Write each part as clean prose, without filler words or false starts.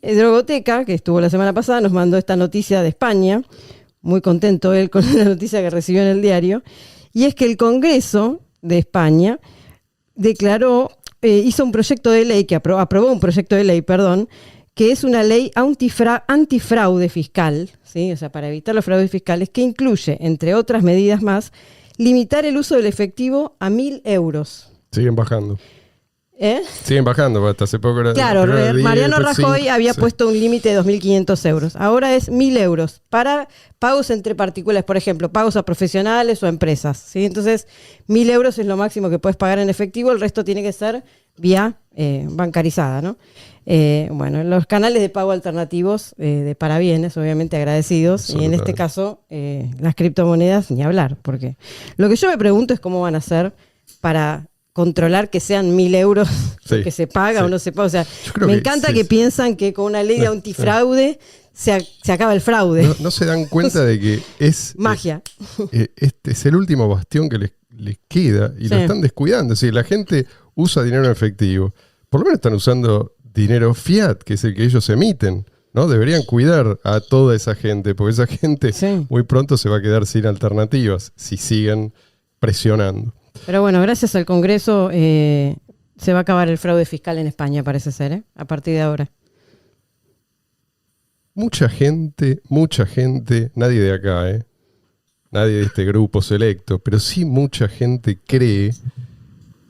Drogoteca, que estuvo la semana pasada, nos mandó esta noticia de España. Muy contento él con la noticia que recibió en el diario. Y es que el Congreso de España hizo un proyecto de ley, aprobó un proyecto de ley, que es una ley antifraude fiscal, ¿sí? O sea, para evitar los fraudes fiscales, que incluye, entre otras medidas más, limitar el uso del efectivo a 1.000 euros. Siguen bajando. ¿Eh? Siguen bajando, hasta hace poco era... Claro, 10, Mariano Rajoy había sí. puesto un límite de 2.500 euros. Ahora es 1.000 euros para pagos entre particulares, por ejemplo, pagos a profesionales o a empresas, ¿sí? Entonces, 1.000 euros es lo máximo que puedes pagar en efectivo, el resto tiene que ser vía bancarizada, ¿no? Bueno, los canales de pago alternativos de parabienes, obviamente agradecidos, y en este caso las criptomonedas, ni hablar, porque lo que yo me pregunto es cómo van a hacer para controlar que sean 1.000 euros lo que se paga o no se paga. O sea, me encanta que piensan que con una ley de antifraude se acaba el fraude. No se dan cuenta de que es magia. Este es el último bastión que les queda y lo están descuidando. Si la gente usa dinero en efectivo, por lo menos están usando dinero fiat, que es el que ellos emiten, ¿no? Deberían cuidar a toda esa gente, porque esa gente muy pronto se va a quedar sin alternativas si siguen presionando. Pero bueno, gracias al Congreso se va a acabar el fraude fiscal en España, parece ser, a partir de ahora. Mucha gente, nadie de acá, nadie de este grupo selecto, pero sí mucha gente cree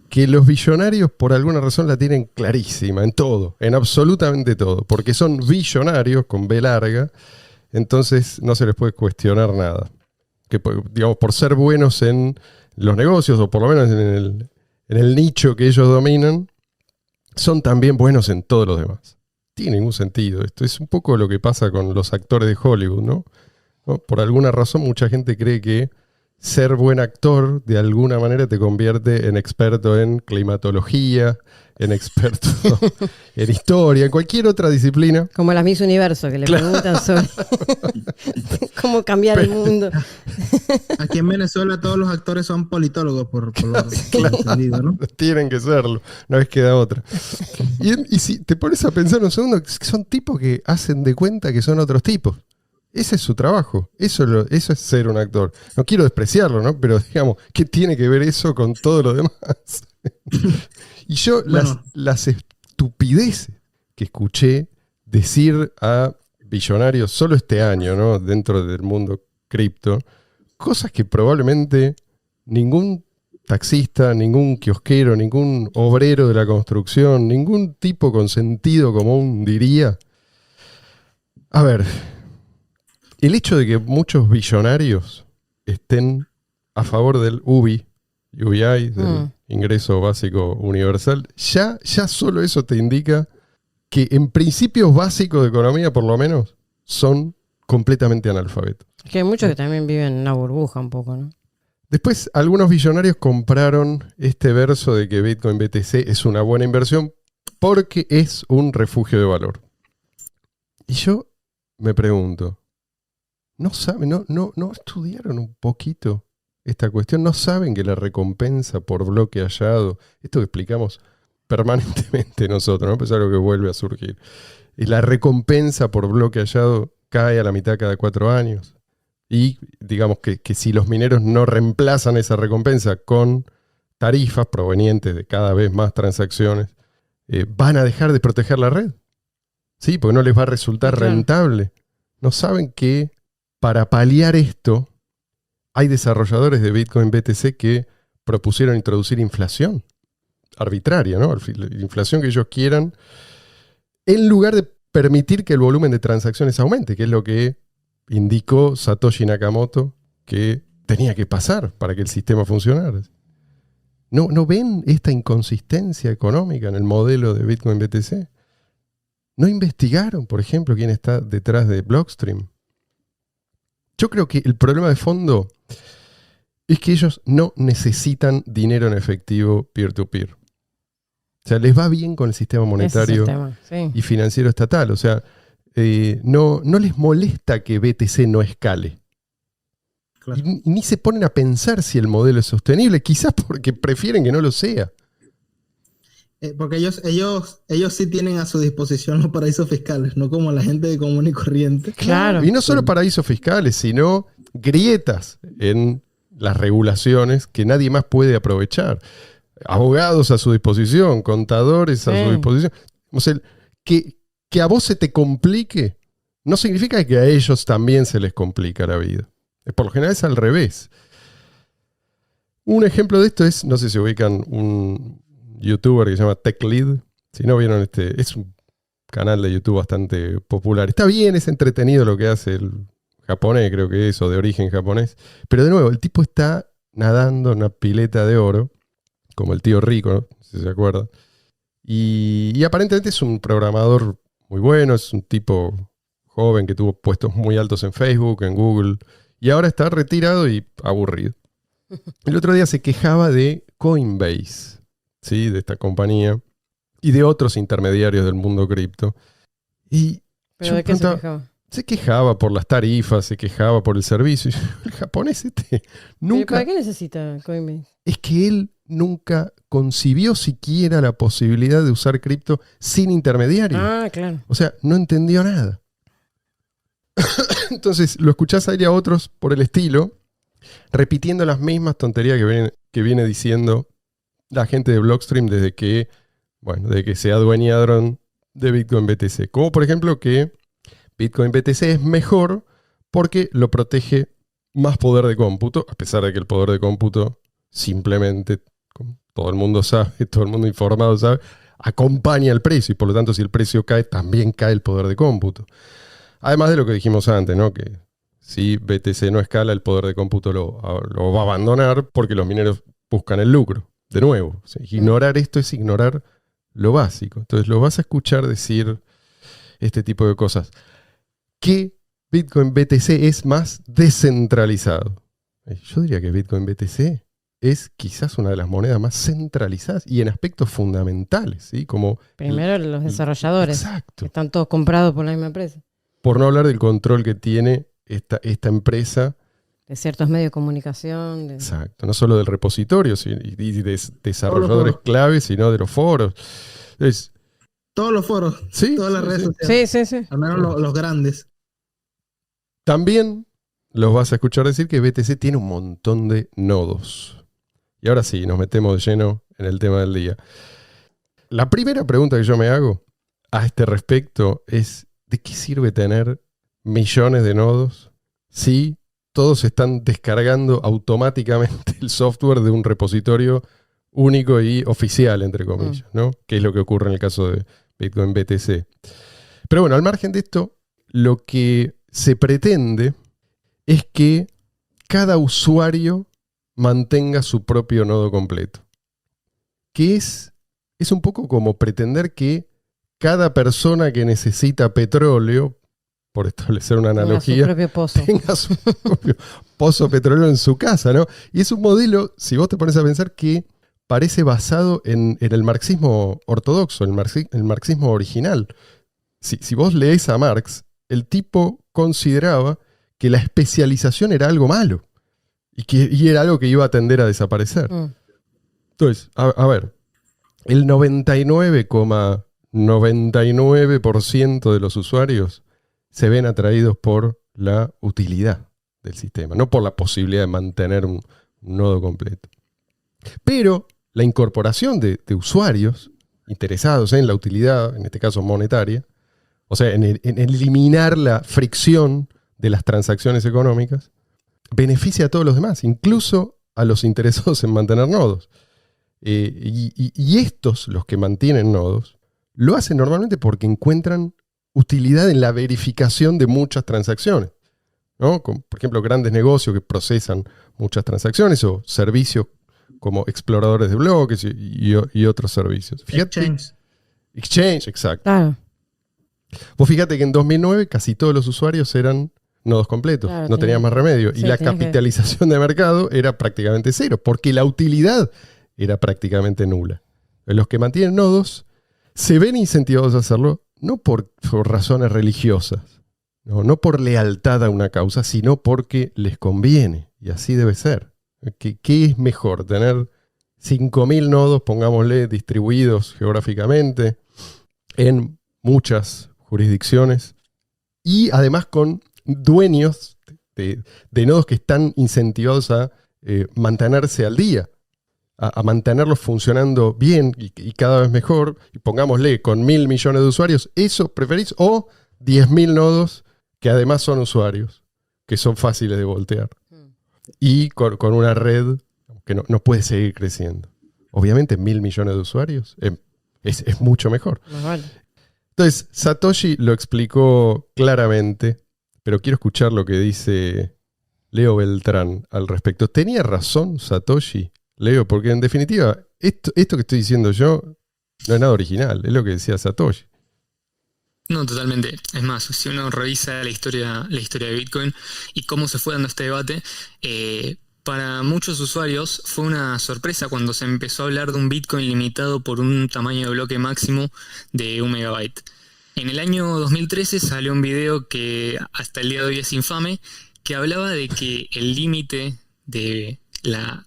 que los billonarios por alguna razón la tienen clarísima en todo, en absolutamente todo, porque son billonarios con B larga, entonces no se les puede cuestionar nada. Que, digamos, por ser buenos en los negocios, o por lo menos en el nicho que ellos dominan, son también buenos en todos los demás. Tiene ningún sentido esto. Es un poco lo que pasa con los actores de Hollywood, ¿no? Por alguna razón mucha gente cree que ser buen actor de alguna manera te convierte en experto en climatología, en experto en historia, en cualquier otra disciplina. Como las Miss Universo, que le preguntan sobre cómo cambiar el mundo. Aquí en Venezuela todos los actores son politólogos, por lo entendido, ¿no? Tienen que serlo, no les queda otra. Y si te pones a pensar un segundo, son tipos que hacen de cuenta que son otros tipos. Ese es su trabajo, eso es ser un actor. No quiero despreciarlo, ¿no? Pero digamos, ¿qué tiene que ver eso con todo lo demás? Y yo las estupideces que escuché decir a billonarios solo este año, ¿no? Dentro del mundo cripto, cosas que probablemente ningún taxista, ningún kiosquero, ningún obrero de la construcción, ningún tipo con sentido común diría. A ver, el hecho de que muchos billonarios estén a favor del UBI, del ingreso básico universal, ya solo eso te indica que en principios básicos de economía, por lo menos, son completamente analfabetos. Que hay muchos que también viven en una burbuja un poco, ¿no? Después, algunos billonarios compraron este verso de que Bitcoin BTC es una buena inversión porque es un refugio de valor. Y yo me pregunto, ¿no saben, no estudiaron un poquito esta cuestión? ¿No saben que la recompensa por bloque hallado, esto que explicamos permanentemente nosotros, ¿no? Pues es algo que vuelve a surgir, y la recompensa por bloque hallado cae a la mitad cada 4 años? Y digamos que si los mineros no reemplazan esa recompensa con tarifas provenientes de cada vez más transacciones, van a dejar de proteger la red. Sí, porque no les va a resultar rentable. ¿No saben que para paliar esto hay desarrolladores de Bitcoin BTC que propusieron introducir inflación arbitraria, ¿no? La inflación que ellos quieran, en lugar de permitir que el volumen de transacciones aumente, que es lo que indicó Satoshi Nakamoto que tenía que pasar para que el sistema funcionara. ¿No ven esta inconsistencia económica en el modelo de Bitcoin BTC? ¿No investigaron, por ejemplo, quién está detrás de Blockstream? Yo creo que el problema de fondo es que ellos no necesitan dinero en efectivo peer-to-peer. O sea, les va bien con el sistema monetario y financiero estatal. O sea, no les molesta que BTC no escale. Claro. Y ni se ponen a pensar si el modelo es sostenible, quizás porque prefieren que no lo sea. Porque ellos sí tienen a su disposición los paraísos fiscales, no como la gente común y corriente. Claro. Y no solo paraísos fiscales, sino grietas en las regulaciones que nadie más puede aprovechar. Abogados a su disposición, contadores a su disposición. O sea, que a vos se te complique no significa que a ellos también se les complica la vida. Por lo general es al revés. Un ejemplo de esto es, no sé si ubican un youtuber que se llama TechLead. Si no vieron es un canal de YouTube bastante popular. Está bien, es entretenido lo que hace el japonés, creo que es, o de origen japonés. Pero de nuevo, el tipo está nadando en una pileta de oro, como el tío rico, ¿no? Si se acuerdan. Y aparentemente es un programador muy bueno, es un tipo joven que tuvo puestos muy altos en Facebook, en Google, y ahora está retirado y aburrido. El otro día se quejaba de Coinbase, ¿sí? De esta compañía, y de otros intermediarios del mundo cripto. ¿Pero de qué se quejaba? Se quejaba por las tarifas, se quejaba por el servicio. El japonés nunca... ¿Para qué necesita Coinbase? Es que él nunca concibió siquiera la posibilidad de usar cripto sin intermediario. Ah, claro. O sea, no entendió nada. Entonces, lo escuchás a él y a otros por el estilo, repitiendo las mismas tonterías que viene diciendo la gente de Blockstream desde que se adueñaron de Bitcoin BTC. Como por ejemplo que Bitcoin BTC es mejor porque lo protege más poder de cómputo, a pesar de que el poder de cómputo simplemente, como todo el mundo sabe, todo el mundo informado sabe, acompaña el precio y por lo tanto si el precio cae, también cae el poder de cómputo. Además de lo que dijimos antes, ¿no? Que si BTC no escala, el poder de cómputo lo va a abandonar porque los mineros buscan el lucro. De nuevo, ¿sí? Ignorar esto es ignorar lo básico. Entonces lo vas a escuchar decir este tipo de cosas. Que Bitcoin BTC es más descentralizado. Yo diría que Bitcoin BTC es quizás una de las monedas más centralizadas y en aspectos fundamentales, ¿sí? Como primero los desarrolladores. Exacto. Que están todos comprados por la misma empresa. Por no hablar del control que tiene esta empresa. De ciertos medios de comunicación. Exacto. No solo del repositorio y de desarrolladores clave, sino de los foros. Entonces, todos los foros. Sí, todas las redes sociales. Sí. Al menos los grandes. También los vas a escuchar decir que BTC tiene un montón de nodos. Y ahora sí, nos metemos de lleno en el tema del día. La primera pregunta que yo me hago a este respecto es: ¿de qué sirve tener millones de nodos si todos están descargando automáticamente el software de un repositorio único y oficial, entre comillas, ¿no? Que es lo que ocurre en el caso de Bitcoin BTC. Pero bueno, al margen de esto, lo que se pretende es que cada usuario mantenga su propio nodo completo. Que es un poco como pretender que cada persona que necesita petróleo, por establecer una analogía, tenga su propio pozo petrolero en su casa, ¿no? Y es un modelo, si vos te pones a pensar, que parece basado en el marxismo ortodoxo, el marxismo original. Si vos leés a Marx, el tipo consideraba que la especialización era algo malo y era algo que iba a tender a desaparecer. Entonces, a ver, el 99,99% de los usuarios se ven atraídos por la utilidad del sistema, no por la posibilidad de mantener un nodo completo. Pero la incorporación de usuarios interesados en la utilidad, en este caso monetaria, o sea, en eliminar la fricción de las transacciones económicas, beneficia a todos los demás, incluso a los interesados en mantener nodos. Y estos, los que mantienen nodos, lo hacen normalmente porque encuentran utilidad en la verificación de muchas transacciones, ¿no? Como, por ejemplo, grandes negocios que procesan muchas transacciones o servicios como exploradores de bloques y otros servicios. Fíjate, Exchange, exacto. Claro. Vos fíjate que en 2009 casi todos los usuarios eran nodos completos, Claro, no tenían más remedio. Sí, y la capitalización de mercado era prácticamente cero, porque la utilidad era prácticamente nula. Los que mantienen nodos se ven incentivados a hacerlo no por razones religiosas, no por lealtad a una causa, sino porque les conviene. Y así debe ser. ¿Qué es mejor? ¿Tener 5.000 nodos, pongámosle, distribuidos geográficamente en muchas jurisdicciones y además con dueños de nodos que están incentivados a mantenerse al día, a mantenerlos funcionando bien y cada vez mejor. Y pongámosle, con 1.000 millones de usuarios, ¿eso preferís? ¿O 10.000 nodos que además son usuarios, que son fáciles de voltear? Y con una red que no puede seguir creciendo. Obviamente 1.000 millones de usuarios es mucho mejor. Vale. Entonces, Satoshi lo explicó claramente, pero quiero escuchar lo que dice Leo Beltrán al respecto. ¿Tenía razón Satoshi, Leo? Porque en definitiva, esto que estoy diciendo yo no es nada original, es lo que decía Satoshi. No, totalmente. Es más, si uno revisa la historia de Bitcoin y cómo se fue dando este debate, para muchos usuarios fue una sorpresa cuando se empezó a hablar de un Bitcoin limitado por un tamaño de bloque máximo de 1 megabyte. En el año 2013 salió un video que hasta el día de hoy es infame, que hablaba de que el límite de la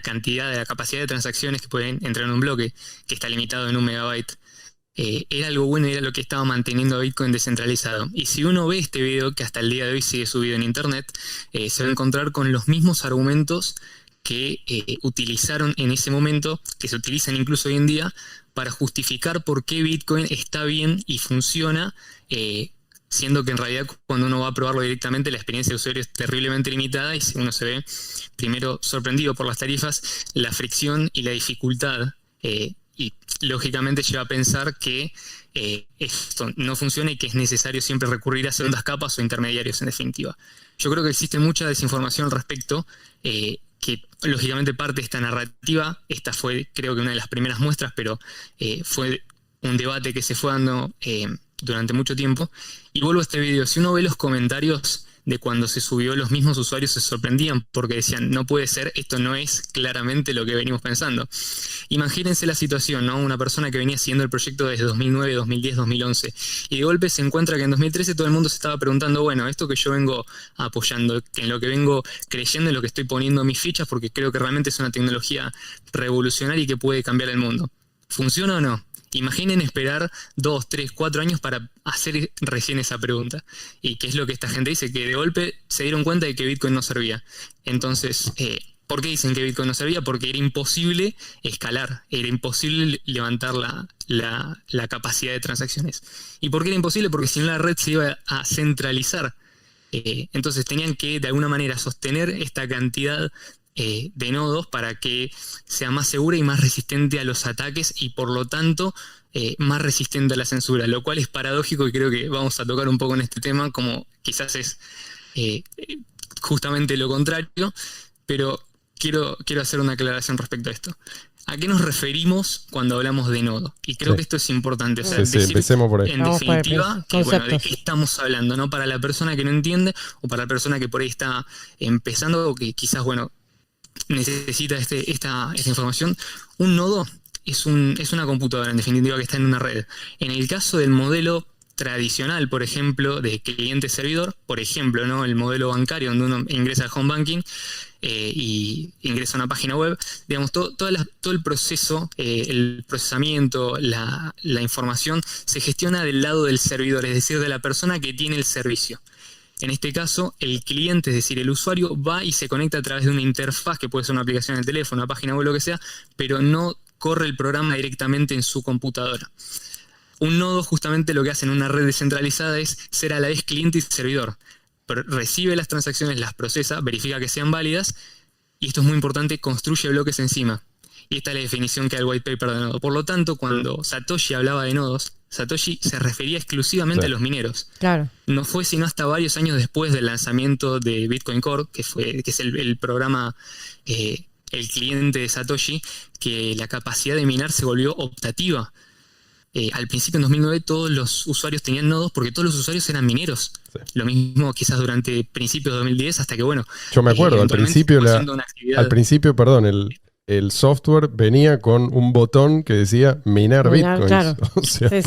cantidad, de la capacidad de transacciones que pueden entrar en un bloque, que está limitado en 1 megabyte, era algo bueno y era lo que estaba manteniendo a Bitcoin descentralizado. Y si uno ve este video, que hasta el día de hoy sigue subido en internet, se va a encontrar con los mismos argumentos que utilizaron en ese momento, que se utilizan incluso hoy en día, para justificar por qué Bitcoin está bien y funciona, siendo que en realidad cuando uno va a probarlo directamente la experiencia de usuario es terriblemente limitada y uno se ve primero sorprendido por las tarifas, la fricción y la dificultad, y lógicamente lleva a pensar que esto no funciona y que es necesario siempre recurrir a segundas capas o intermediarios en definitiva. Yo creo que existe mucha desinformación al respecto, que lógicamente parte de esta narrativa. Esta fue, creo que una de las primeras muestras, pero fue un debate que se fue dando durante mucho tiempo. Y vuelvo a este video, si uno ve los comentarios de cuando se subió, los mismos usuarios se sorprendían porque decían, no puede ser, esto no es claramente lo que venimos pensando. Imagínense la situación, ¿no? Una persona que venía siguiendo el proyecto desde 2009, 2010, 2011 y de golpe se encuentra que en 2013 todo el mundo se estaba preguntando, bueno, esto que yo vengo apoyando, en lo que vengo creyendo, en lo que estoy poniendo mis fichas porque creo que realmente es una tecnología revolucionaria y que puede cambiar el mundo, ¿funciona o no? Imaginen esperar 2, 3, 4 años para hacer recién esa pregunta. ¿Y qué es lo que esta gente dice? Que de golpe se dieron cuenta de que Bitcoin no servía. Entonces, ¿por qué dicen que Bitcoin no servía? Porque era imposible escalar, era imposible levantar la capacidad de transacciones. ¿Y por qué era imposible? Porque si no la red se iba a centralizar. Entonces tenían que de alguna manera sostener esta cantidad de nodos para que sea más segura y más resistente a los ataques y por lo tanto más resistente a la censura, lo cual es paradójico y creo que vamos a tocar un poco en este tema como quizás es justamente lo contrario, pero quiero hacer una aclaración respecto a esto. ¿A qué nos referimos cuando hablamos de nodo? Y creo que esto es importante. O sea, sí, empecemos por ahí. En definitiva, que, bueno, ¿de qué estamos hablando? ¿No? Para la persona que no entiende o para la persona que por ahí está empezando o que quizás, bueno, necesita esta información. Un nodo es una computadora, en definitiva, que está en una red. En el caso del modelo tradicional, por ejemplo, de cliente-servidor, por ejemplo, ¿no? El modelo bancario donde uno ingresa al home banking y ingresa a una página web, digamos, todo el proceso, el procesamiento, la información se gestiona del lado del servidor, es decir, de la persona que tiene el servicio. En este caso, el cliente, es decir, el usuario, va y se conecta a través de una interfaz, que puede ser una aplicación en el teléfono, una página web, lo que sea, pero no corre el programa directamente en su computadora. Un nodo justamente lo que hace en una red descentralizada es ser a la vez cliente y servidor. Recibe las transacciones, las procesa, verifica que sean válidas, y esto es muy importante, construye bloques encima. Y esta es la definición que da el white paper de nodo. Por lo tanto, cuando Satoshi hablaba de nodos, Satoshi se refería exclusivamente a los mineros. Claro. No fue sino hasta varios años después del lanzamiento de Bitcoin Core, que es el programa, el cliente de Satoshi, que la capacidad de minar se volvió optativa. Al principio, en 2009, todos los usuarios tenían nodos porque todos los usuarios eran mineros. Sí. Lo mismo quizás durante principios de 2010 hasta que, bueno... Yo me acuerdo, al principio, el software venía con un botón que decía minar bitcoins. Claro. O sea, Sí.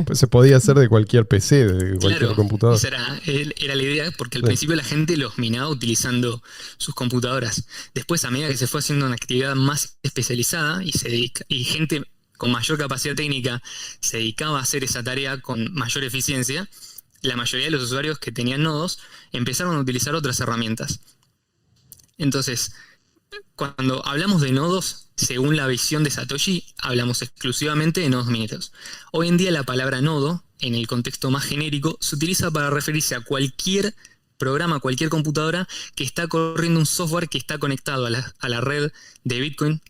pues se podía hacer de cualquier PC, de cualquier Claro, computadora. esa era la idea, porque al Sí. principio la gente los minaba utilizando sus computadoras. Después, a medida que se fue haciendo una actividad más especializada y gente con mayor capacidad técnica se dedicaba a hacer esa tarea con mayor eficiencia, la mayoría de los usuarios que tenían nodos empezaron a utilizar otras herramientas. Entonces, cuando hablamos de nodos, según la visión de Satoshi, hablamos exclusivamente de nodos mineros. Hoy en día la palabra nodo, en el contexto más genérico, se utiliza para referirse a cualquier programa, cualquier computadora que está corriendo un software que está conectado a la red de Bitcoin,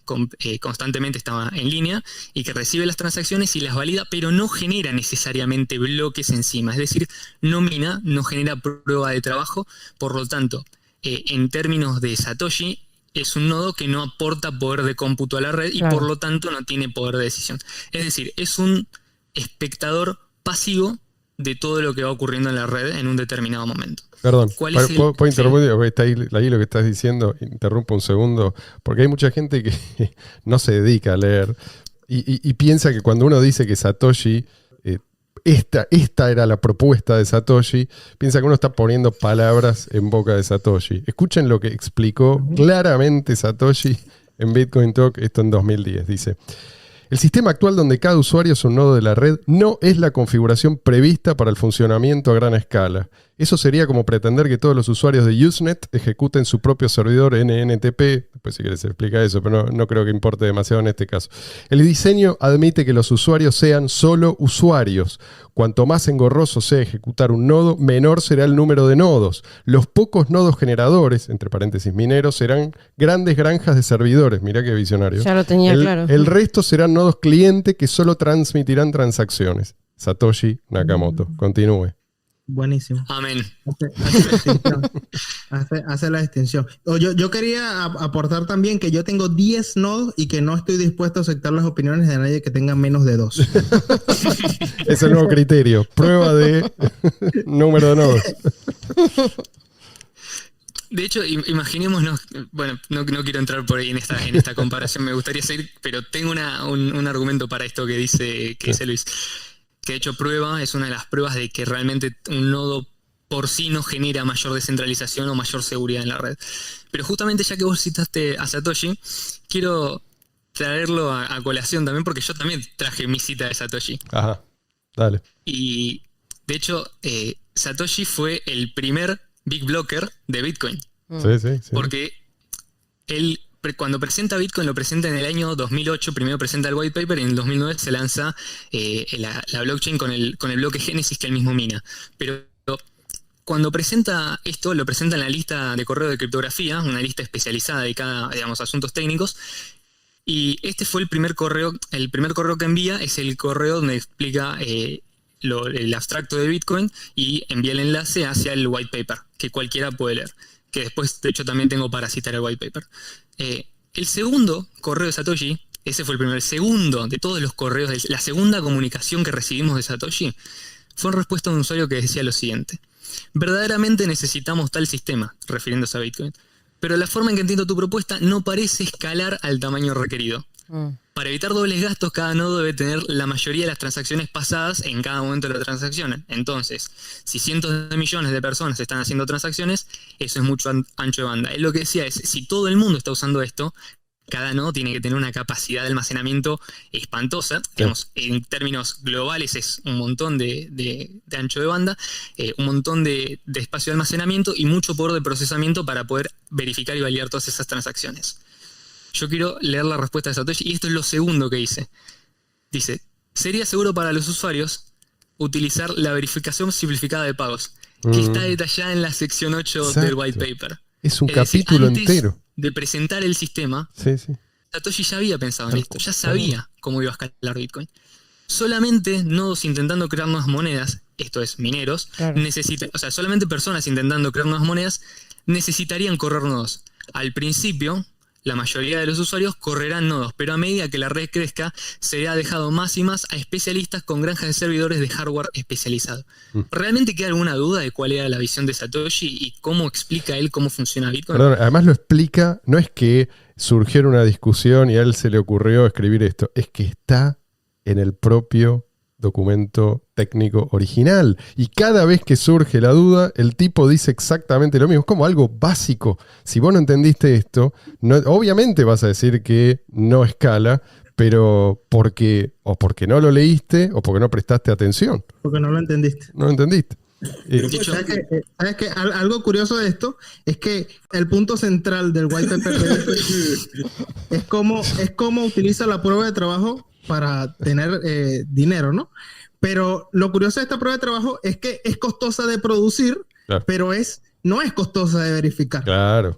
constantemente está en línea, y que recibe las transacciones y las valida, pero no genera necesariamente bloques encima. Es decir, no mina, no genera prueba de trabajo. Por lo tanto, en términos de Satoshi, es un nodo que no aporta poder de cómputo a la red y por lo tanto no tiene poder de decisión. Es decir, es un espectador pasivo de todo lo que va ocurriendo en la red en un determinado momento. Perdón, ¿Cuál es ¿puedo interrumpir? Porque está ahí lo que estás diciendo, interrumpo un segundo, porque hay mucha gente que no se dedica a leer y piensa que cuando uno dice que Satoshi, esta era la propuesta de Satoshi, piensa que uno está poniendo palabras en boca de Satoshi. Escuchen lo que explicó claramente Satoshi en Bitcoin Talk, esto en 2010, dice: el sistema actual donde cada usuario es un nodo de la red no es la configuración prevista para el funcionamiento a gran escala. Eso sería como pretender que todos los usuarios de Usenet ejecuten su propio servidor NNTP. Después si quieres explica eso, pero no creo que importe demasiado en este caso. El diseño admite que los usuarios sean solo usuarios. Cuanto más engorroso sea ejecutar un nodo, menor será el número de nodos. Los pocos nodos generadores, entre paréntesis mineros, serán grandes granjas de servidores. Mirá qué visionario. Ya lo tenía claro. El resto serán nodos cliente que solo transmitirán transacciones. Satoshi Nakamoto. Continúe. Buenísimo. Amén. Hace la distinción. Yo quería aportar también que yo tengo 10 nodos y que no estoy dispuesto a aceptar las opiniones de nadie que tenga menos de 2. Es el nuevo criterio. Prueba de número de nodos. De hecho, imaginémonos, bueno, no quiero entrar por ahí en esta comparación, me gustaría seguir, pero tengo un argumento para esto que dice Luis. Que de hecho es una de las pruebas de que realmente un nodo por sí no genera mayor descentralización o mayor seguridad en la red. Pero justamente ya que vos citaste a Satoshi, quiero traerlo a colación también porque yo también traje mi cita de Satoshi. Ajá, dale. Y de hecho, Satoshi fue el primer big blocker de Bitcoin. Sí. Porque él, cuando presenta Bitcoin, lo presenta en el año 2008, primero presenta el white paper y en el 2009 se lanza la blockchain con el bloque Génesis que él mismo mina. Pero cuando presenta esto, lo presenta en la lista de correo de criptografía, una lista especializada dedicada, digamos, a asuntos técnicos. Y este fue el primer correo que envía, es el correo donde explica el abstracto de Bitcoin y envía el enlace hacia el white paper, que cualquiera puede leer. Que después, de hecho, también tengo para citar el white paper. El segundo correo de Satoshi, ese fue el segundo de todos los correos, la segunda comunicación que recibimos de Satoshi, fue en respuesta a un usuario que decía lo siguiente: verdaderamente necesitamos tal sistema, refiriéndose a Bitcoin, pero la forma en que entiendo tu propuesta no parece escalar al tamaño requerido. Para evitar dobles gastos, cada nodo debe tener la mayoría de las transacciones pasadas en cada momento de la transacción. Entonces, si cientos de millones de personas están haciendo transacciones, eso es mucho ancho de banda. Él lo que decía es, si todo el mundo está usando esto, cada nodo tiene que tener una capacidad de almacenamiento espantosa. Sí. Digamos, en términos globales es un montón de ancho de banda, un montón de espacio de almacenamiento y mucho poder de procesamiento para poder verificar y validar todas esas transacciones. Yo quiero leer la respuesta de Satoshi y esto es lo segundo que dice. Dice, sería seguro para los usuarios utilizar la verificación simplificada de pagos, que está detallada en la sección 8 Exacto. del white paper. Es un capítulo antes entero de presentar el sistema, Satoshi ya había pensado en esto, ya sabía cómo iba a escalar Bitcoin. Solamente nodos intentando crear nuevas monedas, esto es mineros, solamente personas intentando crear nuevas monedas necesitarían correr nodos. Al principio, la mayoría de los usuarios correrán nodos, pero a medida que la red crezca, será dejado más y más a especialistas con granjas de servidores de hardware especializado. ¿Realmente queda alguna duda de cuál era la visión de Satoshi y cómo explica él cómo funciona Bitcoin? Perdón, además lo explica, no es que surgiera una discusión y a él se le ocurrió escribir esto, es que está en el propio documento técnico original. Y cada vez que surge la duda, el tipo dice exactamente lo mismo. Es como algo básico. Si vos no entendiste esto, obviamente vas a decir que no escala, pero porque no lo leíste o porque no prestaste atención. Porque no lo entendiste. No lo entendiste. ¿Sabes qué? Algo curioso de esto es que el punto central del white paper de esto es cómo utiliza la prueba de trabajo para tener dinero, ¿no? Pero lo curioso de esta prueba de trabajo es que es costosa de producir, claro, pero no es costosa de verificar. Claro.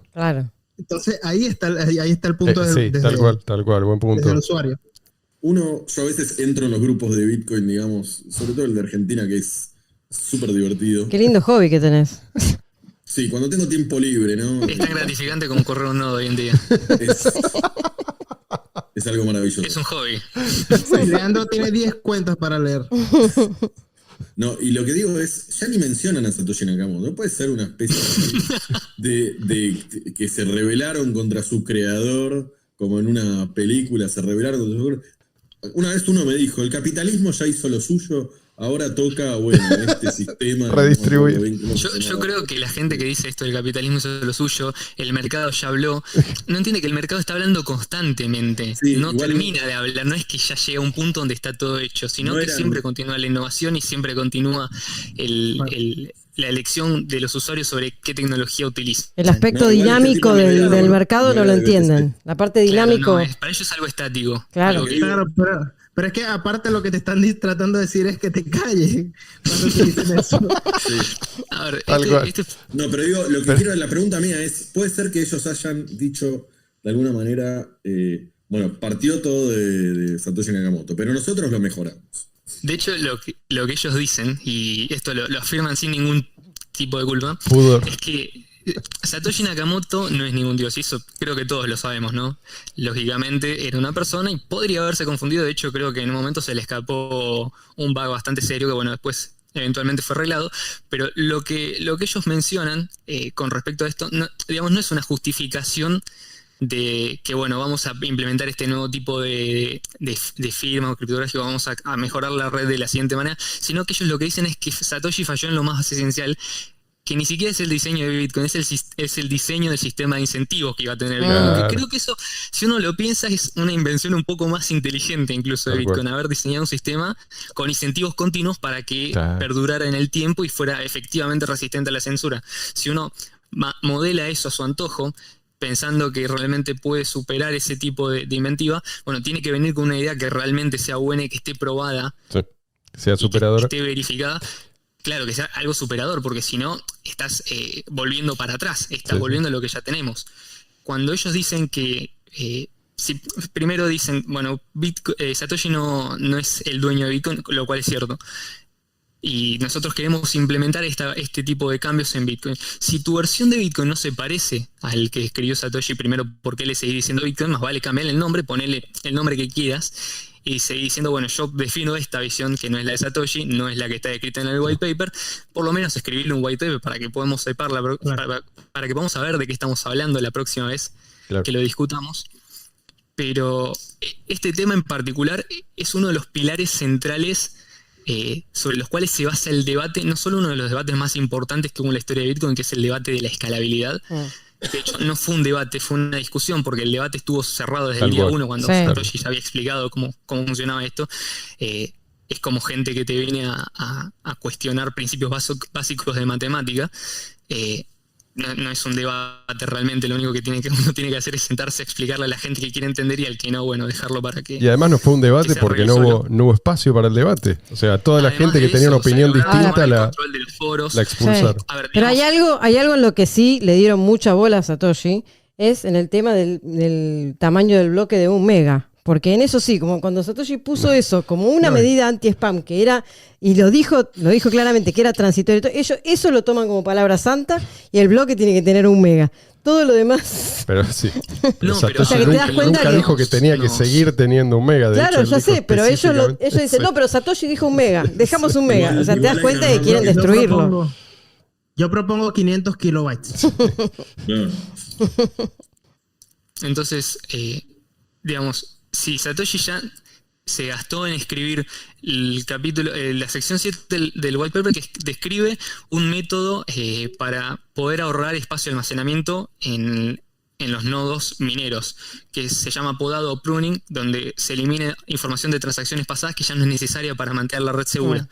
Entonces ahí está el punto sí, tal cual, buen punto. Desde el usuario. Yo a veces entro en los grupos de Bitcoin, digamos, sobre todo el de Argentina, que es súper divertido. Qué lindo hobby que tenés. Sí, cuando tengo tiempo libre, ¿no? Es tan gratificante como correr un nodo hoy en día. Es algo maravilloso. Es un hobby. Leandro tiene 10 cuentas para leer. No, y lo que digo es, ya ni mencionan a Satoshi Nakamoto. No puede ser una especie de que se rebelaron contra su creador, como en una película, se rebelaron contra su creador. Una vez uno me dijo, el capitalismo ya hizo lo suyo, ahora toca, este sistema. Redistribuir. Yo creo que la gente que dice esto del capitalismo es lo suyo, el mercado ya habló, no entiende que el mercado está hablando constantemente, sí, no termina de hablar, no es que ya llega a un punto donde está todo hecho, sino que siempre continúa la innovación y siempre continúa la elección de los usuarios sobre qué tecnología utilizan. El aspecto dinámico del mercado no lo entienden. La parte dinámico... Claro, para ellos es algo estático. Claro, pero es que aparte lo que te están tratando de decir es que te calles cuando te dicen eso. Sí. A ver, No, pero digo, lo que quiero, la pregunta mía es, ¿puede ser que ellos hayan dicho de alguna manera, partió todo de Satoshi Nakamoto, pero nosotros lo mejoramos? De hecho, lo que ellos dicen, y esto lo afirman sin ningún tipo de culpa, es que Satoshi Nakamoto no es ningún dios, y eso creo que todos lo sabemos, ¿no? Lógicamente era una persona y podría haberse confundido, de hecho creo que en un momento se le escapó un bug bastante serio que después eventualmente fue arreglado, pero lo que ellos mencionan con respecto a esto, no es una justificación de que vamos a implementar este nuevo tipo de firma o criptográfico, vamos a mejorar la red de la siguiente manera, sino que ellos lo que dicen es que Satoshi falló en lo más esencial, que ni siquiera es el diseño de Bitcoin, es el diseño del sistema de incentivos que iba a tener Bitcoin. Que creo que eso, si uno lo piensa, es una invención un poco más inteligente incluso de Bitcoin, haber diseñado un sistema con incentivos continuos para que perdurara en el tiempo y fuera efectivamente resistente a la censura. Si uno modela eso a su antojo, pensando que realmente puede superar ese tipo de inventiva, tiene que venir con una idea que realmente sea buena y que esté probada, sea superadora, que esté verificada. Claro, que sea algo superador, porque si no, estás volviendo para atrás, estás volviendo a lo que ya tenemos. Cuando ellos dicen que, primero dicen, Satoshi no es el dueño de Bitcoin, lo cual es cierto. Y nosotros queremos implementar este tipo de cambios en Bitcoin. Si tu versión de Bitcoin no se parece al que escribió Satoshi, primero, ¿por qué le seguís diciendo Bitcoin? Más vale cambiarle el nombre, ponerle el nombre que quieras y seguir diciendo, yo defino esta visión que no es la de Satoshi, no es la que está escrita en el white paper, por lo menos escribirle un white paper para que podamos separla, para que podamos saber de qué estamos hablando la próxima vez que lo discutamos. Pero este tema en particular es uno de los pilares centrales sobre los cuales se basa el debate, no solo uno de los debates más importantes que hubo en la historia de Bitcoin, que es el debate de la escalabilidad. De hecho, no fue un debate, fue una discusión, porque el debate estuvo cerrado desde el día 1, cuando Satoshi ya había explicado cómo funcionaba esto. Es como gente que te viene a cuestionar principios básicos de matemática. No es un debate realmente, lo único que uno tiene que hacer es sentarse a explicarle a la gente que quiere entender y al que no, dejarlo para que... Y además no fue un debate porque no hubo espacio para el debate. O sea, toda la gente que tenía una opinión distinta la expulsaron. Sí. Pero hay algo en lo que sí le dieron mucha bola a Satoshi, es en el tema del tamaño del bloque de 1 mega. Porque en eso sí, como cuando Satoshi puso eso como una No, medida anti-spam, que era, y lo dijo claramente que era transitorio, ellos eso lo toman como palabra santa y el bloque tiene que tener 1 mega. Todo lo demás. Pero sí. No, pero O sea, que te das cuenta nunca que- dijo que tenía que seguir teniendo 1 mega. De Claro, hecho, ya él dijo sé, pero ellos específicamente- dicen, no, pero Satoshi dijo 1 mega, dejamos 1 mega. O sea, te das Igual cuenta hay que una quieren norma. destruirlo. Yo propongo 500 kilobytes. No. Entonces, digamos, si Satoshi ya se gastó en escribir el capítulo, la sección 7 del white paper que describe un método para poder ahorrar espacio de almacenamiento en los nodos mineros, que se llama podado o pruning, donde se elimina información de transacciones pasadas que ya no es necesaria para mantener la red segura.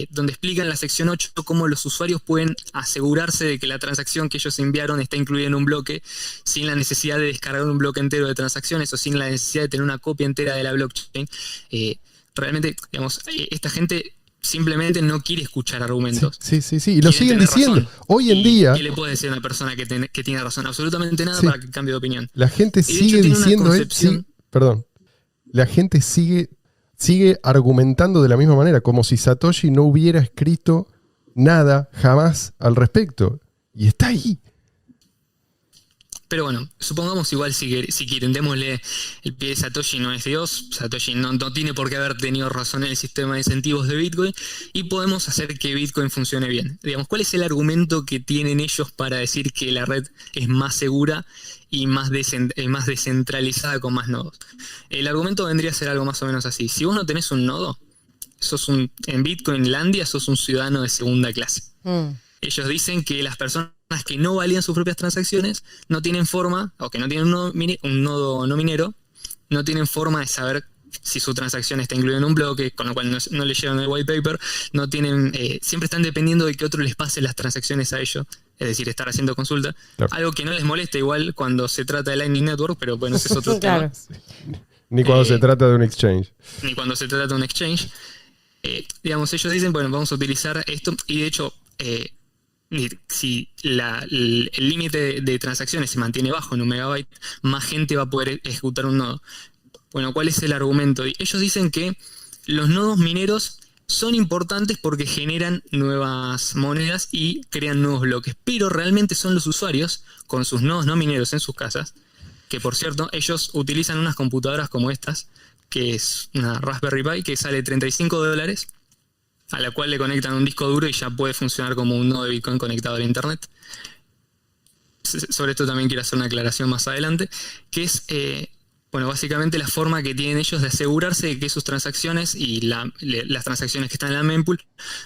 Donde explica en la sección 8 cómo los usuarios pueden asegurarse de que la transacción que ellos enviaron está incluida en un bloque sin la necesidad de descargar un bloque entero de transacciones o sin la necesidad de tener una copia entera de la blockchain. Realmente, digamos, esta gente simplemente no quiere escuchar argumentos. Sí. Y lo Quieren siguen tener diciendo. razón. Hoy en ¿Y día, qué le puede decir a una persona que tiene razón? Absolutamente nada Sí. para que cambie de opinión. la gente Y de hecho sigue tiene una diciendo. concepción- Perdón. La gente sigue argumentando de la misma manera, como si Satoshi no hubiera escrito nada jamás al respecto. Y está ahí. Pero bueno, supongamos igual si quieren, démosle el pie de Satoshi no es Dios, Satoshi no tiene por qué haber tenido razón en el sistema de incentivos de Bitcoin y podemos hacer que Bitcoin funcione bien. Digamos, ¿cuál es el argumento que tienen ellos para decir que la red es más segura y más descentralizada con más nodos? El argumento vendría a ser algo más o menos así. Si vos no tenés un nodo, en Bitcoinlandia sos un ciudadano de segunda clase. Ellos dicen que las personas que no validan sus propias transacciones no tienen forma, o que no tienen un nodo no minero, no tienen forma de saber si su transacción está incluida en un bloque, con lo cual no leyeron el white paper, no tienen, siempre están dependiendo de que otro les pase las transacciones a ellos, es decir, estar haciendo consulta. Claro. Algo que no les molesta igual cuando se trata de Lightning Network, pero bueno, ese es otro Claro. tema. Ni cuando se trata de un exchange. Ni cuando se trata de un exchange. Digamos, ellos dicen, bueno, vamos a utilizar esto, y de hecho, si el límite de transacciones se mantiene bajo en 1 megabyte, más gente va a poder ejecutar un nodo. Bueno, ¿cuál es el argumento? Ellos dicen que los nodos mineros son importantes porque generan nuevas monedas y crean nuevos bloques, pero realmente son los usuarios con sus nodos no mineros en sus casas, que por cierto, ellos utilizan unas computadoras como estas, que es una Raspberry Pi que sale $35, a la cual le conectan un disco duro y ya puede funcionar como un nodo de Bitcoin conectado a internet. Sobre esto también quiero hacer una aclaración más adelante, que es, básicamente la forma que tienen ellos de asegurarse de que sus transacciones y las transacciones que están en la mempool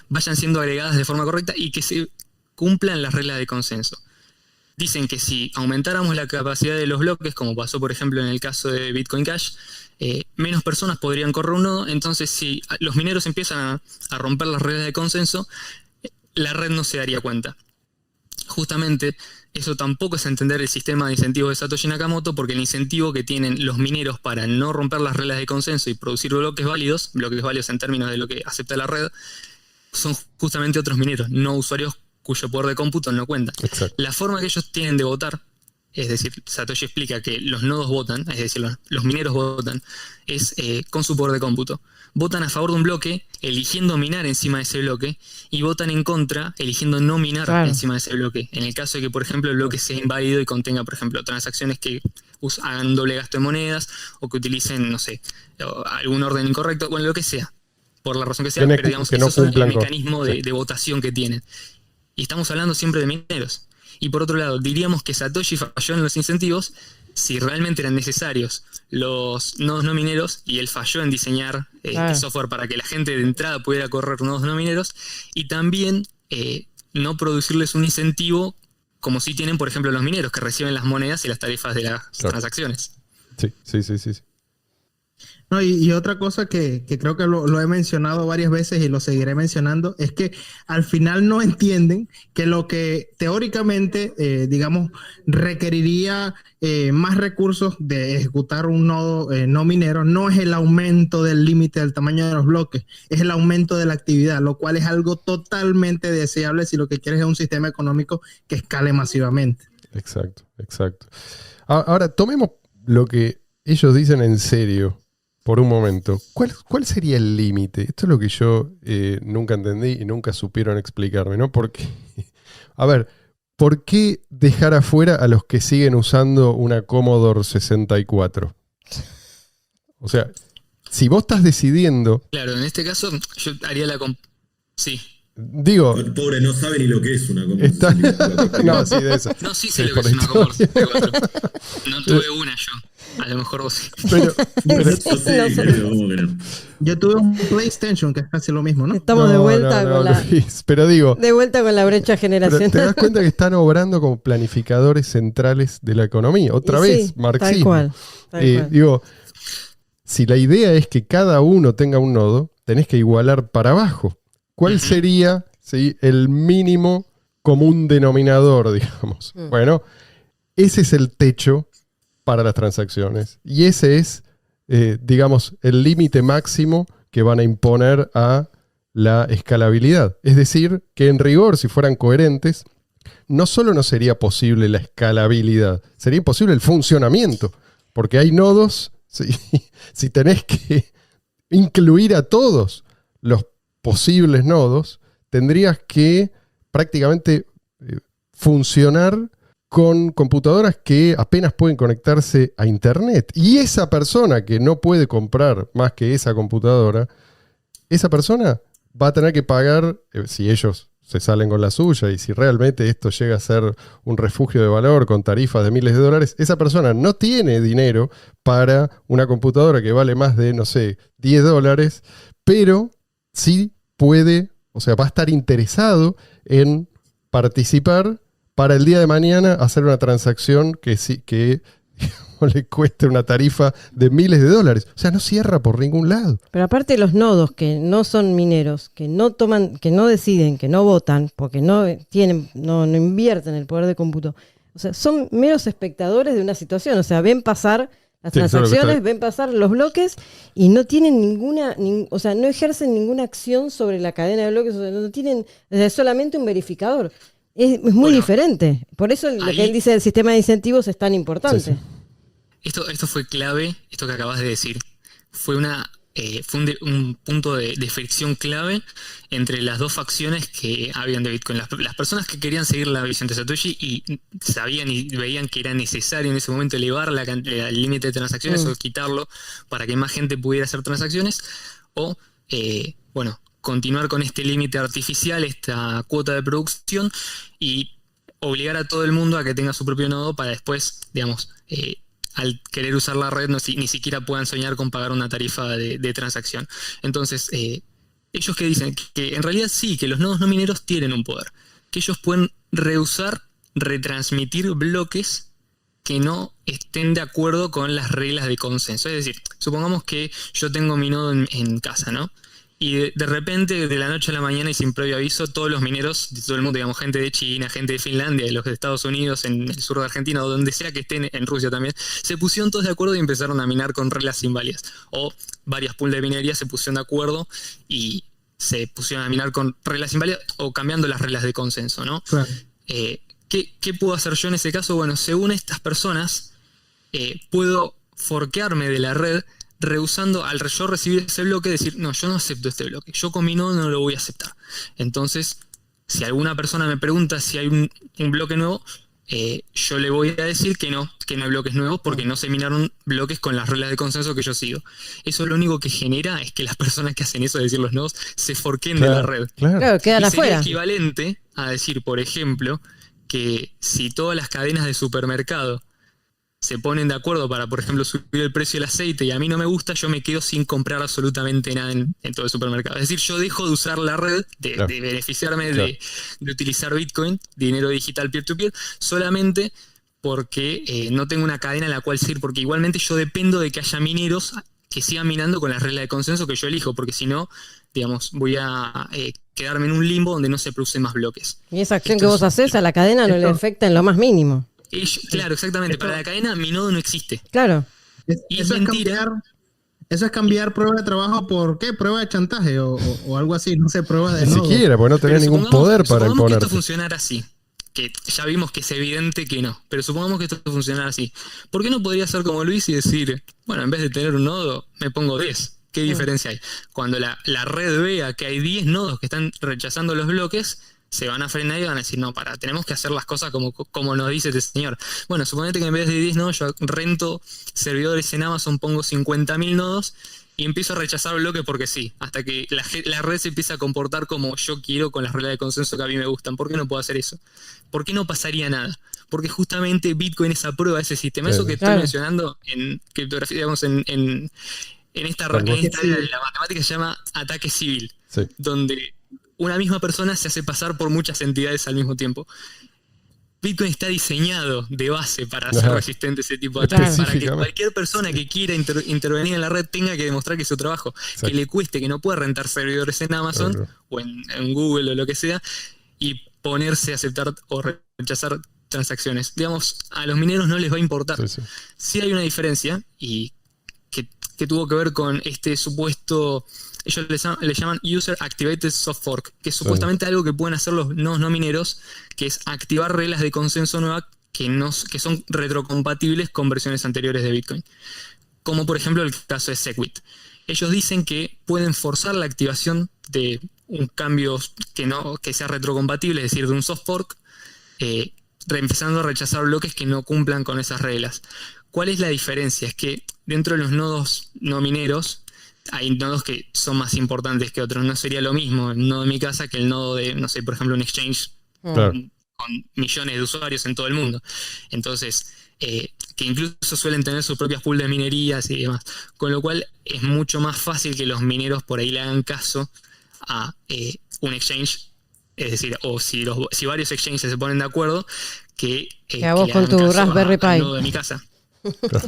vayan siendo agregadas de forma correcta y que se cumplan las reglas de consenso. Dicen que si aumentáramos la capacidad de los bloques, como pasó por ejemplo en el caso de Bitcoin Cash, menos personas podrían correr un nodo. Entonces si los mineros empiezan a romper las reglas de consenso, la red no se daría cuenta. Justamente eso tampoco es entender el sistema de incentivos de Satoshi Nakamoto, porque el incentivo que tienen los mineros para no romper las reglas de consenso y producir bloques válidos en términos de lo que acepta la red, son justamente otros mineros, no usuarios cuyo poder de cómputo no cuenta. Exacto. La forma que ellos tienen de votar, es decir, Satoshi explica que los nodos votan, es decir, los mineros votan, es con su poder de cómputo. Votan a favor de un bloque, eligiendo minar encima de ese bloque, y votan en contra, eligiendo no minar encima de ese bloque. En el caso de que, por ejemplo, el bloque sea inválido y contenga, por ejemplo, transacciones que hagan un doble gasto de monedas, o que utilicen, no sé, algún orden incorrecto, bueno, lo que sea, por la razón que sea, pero digamos que esos son el mecanismo de votación que tienen. Y estamos hablando siempre de mineros. Y por otro lado, diríamos que Satoshi falló en los incentivos si realmente eran necesarios los nodos no mineros, y él falló en diseñar software para que la gente de entrada pudiera correr nodos no mineros, y también no producirles un incentivo como si tienen, por ejemplo, los mineros, que reciben las monedas y las tarifas de las transacciones. Sí. No, y otra cosa que creo que lo he mencionado varias veces y lo seguiré mencionando, es que al final no entienden que lo que teóricamente, digamos, requeriría más recursos de ejecutar un nodo no minero, no es el aumento del límite del tamaño de los bloques, es el aumento de la actividad, lo cual es algo totalmente deseable si lo que quieres es un sistema económico que escale masivamente. Exacto. Ahora, tomemos lo que ellos dicen en serio, por un momento, ¿cuál sería el límite? Esto es lo que yo nunca entendí y nunca supieron explicarme, ¿no? Porque, a ver, ¿por qué dejar afuera a los que siguen usando una Commodore 64? O sea, si vos estás decidiendo... Claro, en este caso yo haría sí. Digo... El pobre no sabe ni lo que es una Commodore Está... 64. No, sí, de eso. No, sí sé Sí, lo que por es una historia. Commodore 64. No tuve una yo. A lo mejor vos sí. Pero, Yo sé, No sé. querido, ¿cómo que no? Yo tuve un PlayStation que es casi lo mismo, ¿no? Estamos de vuelta con la... Luis, pero digo... De vuelta con la brecha Pero generacional. te das cuenta que están obrando como planificadores centrales de la economía. Otra Y vez, sí, marxismo. Tal cual. Tal cual. Digo, si la idea es que cada uno tenga un nodo, tenés que igualar para abajo. ¿Cuál sería, ¿sí?, el mínimo común denominador, digamos? Bueno, ese es el techo para las transacciones. Y ese es, digamos, el límite máximo que van a imponer a la escalabilidad. Es decir, que en rigor, si fueran coherentes, no solo no sería posible la escalabilidad, sería imposible el funcionamiento, porque hay nodos, si tenés que incluir a todos los posibles nodos, tendrías que prácticamente funcionar con computadoras que apenas pueden conectarse a Internet. Y esa persona que no puede comprar más que esa computadora, esa persona va a tener que pagar, si ellos se salen con la suya y si realmente esto llega a ser un refugio de valor con tarifas de miles de dólares, esa persona no tiene dinero para una computadora que vale más de, no sé, $10, pero sí puede, o sea, va a estar interesado en participar para el día de mañana hacer una transacción que le cueste una tarifa de miles de dólares. O sea, no cierra por ningún lado. Pero aparte los nodos que no son mineros, que no toman, que no deciden, que no votan, porque no invierten el poder de cómputo, o sea, son meros espectadores de una situación. O sea, ven pasar las Sí, eso es lo que transacciones, está- ven pasar los bloques y no tienen o sea, no ejercen ninguna acción sobre la cadena de bloques, o sea, no tienen, o sea, es solamente un verificador. Es muy Bueno, diferente. Por eso lo ahí- que él dice del sistema de incentivos es tan importante. Sí, sí. Esto fue clave, esto que acabas de decir. Fue un punto de fricción clave entre las dos facciones que habían de Bitcoin. Las personas que querían seguir la visión de Satoshi y sabían y veían que era necesario en ese momento elevar el límite de transacciones o quitarlo para que más gente pudiera hacer transacciones, o continuar con este límite artificial, esta cuota de producción, y obligar a todo el mundo a que tenga su propio nodo para después, digamos, al querer usar la red ni siquiera puedan soñar con pagar una tarifa de transacción. Entonces, ellos que dicen que en realidad sí, que los nodos no mineros tienen un poder, que ellos pueden retransmitir bloques que no estén de acuerdo con las reglas de consenso. Es decir, supongamos que yo tengo mi nodo en casa, ¿no? Y de repente, de la noche a la mañana y sin previo aviso, todos los mineros de todo el mundo, digamos, gente de China, gente de Finlandia, de los de Estados Unidos, en el sur de Argentina, o donde sea que estén, en Rusia también, se pusieron todos de acuerdo y empezaron a minar con reglas inválidas. O varias pools de minería se pusieron de acuerdo y se pusieron a minar con reglas inválidas o cambiando las reglas de consenso, ¿no? Claro. ¿Qué puedo hacer yo en ese caso? Bueno, según estas personas, puedo forkearme de la red, rehusando al yo recibir ese bloque, decir, no, yo no acepto este bloque, yo con mi nodo no lo voy a aceptar. Entonces, si alguna persona me pregunta si hay un bloque nuevo, yo le voy a decir que no hay bloques nuevos porque no se minaron bloques con las reglas de consenso que yo sigo. Eso lo único que genera es que las personas que hacen eso, es decir, los nodos, se forquen de la red. Claro, quedan Y sería afuera. equivalente a decir, por ejemplo, que si todas las cadenas de supermercado se ponen de acuerdo para, por ejemplo, subir el precio del aceite y a mí no me gusta, yo me quedo sin comprar absolutamente nada en todo el supermercado. Es decir, yo dejo de usar la red, de beneficiarme de utilizar Bitcoin, dinero digital peer-to-peer, solamente porque no tengo una cadena en la cual seguir, porque igualmente yo dependo de que haya mineros que sigan minando con las reglas de consenso que yo elijo, porque si no, digamos, voy a quedarme en un limbo donde no se producen más bloques. Y esa acción que vos haces a la cadena no le afecta en lo más mínimo. Claro, exactamente. Para la cadena, mi nodo no existe. Claro. Y Eso es mentira. Eso es cambiar prueba de trabajo por ¿qué? Prueba de chantaje o algo así, no sé, prueba de Ni nodo. siquiera, porque no tenés Pero ningún poder para supongamos que imponerte. esto funcionara así. que ya vimos que es evidente que no, pero supongamos que esto funciona así. ¿Por qué no podría ser como Luis y decir, bueno, en vez de tener un nodo, me pongo 10? ¿Qué diferencia hay? Cuando la red vea que hay 10 nodos que están rechazando los bloques, se van a frenar y van a decir, no, tenemos que hacer las cosas como nos dice este señor. Bueno, suponete que en vez de 10 nodos yo rento servidores en Amazon, pongo 50.000 nodos y empiezo a rechazar bloques porque sí, hasta que la red se empieza a comportar como yo quiero con las reglas de consenso que a mí me gustan. ¿Por qué no puedo hacer eso? ¿Por qué no pasaría nada? Porque justamente Bitcoin es a prueba de ese sistema. Eso que estoy mencionando en criptografía, digamos, en esta área de la matemática se llama ataque civil, donde una misma persona se hace pasar por muchas entidades al mismo tiempo. Bitcoin está diseñado de base para ser resistente a ese tipo de ataques, para que cualquier persona que quiera intervenir en la red tenga que demostrar que es su trabajo, que le cueste, que no pueda rentar servidores en Amazon o en Google o lo que sea, y ponerse a aceptar o rechazar transacciones. Digamos, a los mineros no les va a importar. Sí hay una diferencia, y que tuvo que ver con este supuesto, ellos le llaman User Activated Soft Fork, que es supuestamente algo que pueden hacer los nodos no mineros, que es activar reglas de consenso nuevas que son retrocompatibles con versiones anteriores de Bitcoin. Como por ejemplo el caso de Segwit. Ellos dicen que pueden forzar la activación de un cambio que sea retrocompatible, es decir, de un soft fork, empezando a rechazar bloques que no cumplan con esas reglas. ¿Cuál es la diferencia? Es que dentro de los nodos no mineros hay nodos que son más importantes que otros. No sería lo mismo el nodo de mi casa que el nodo de, no sé, por ejemplo, un exchange con millones de usuarios en todo el mundo. Entonces, que incluso suelen tener sus propias pools de minerías y demás. Con lo cual es mucho más fácil que los mineros por ahí le hagan caso a un exchange. Es decir, o si varios exchanges se ponen de acuerdo, que a vos con tu Raspberry Pi. Al nodo de mi casa.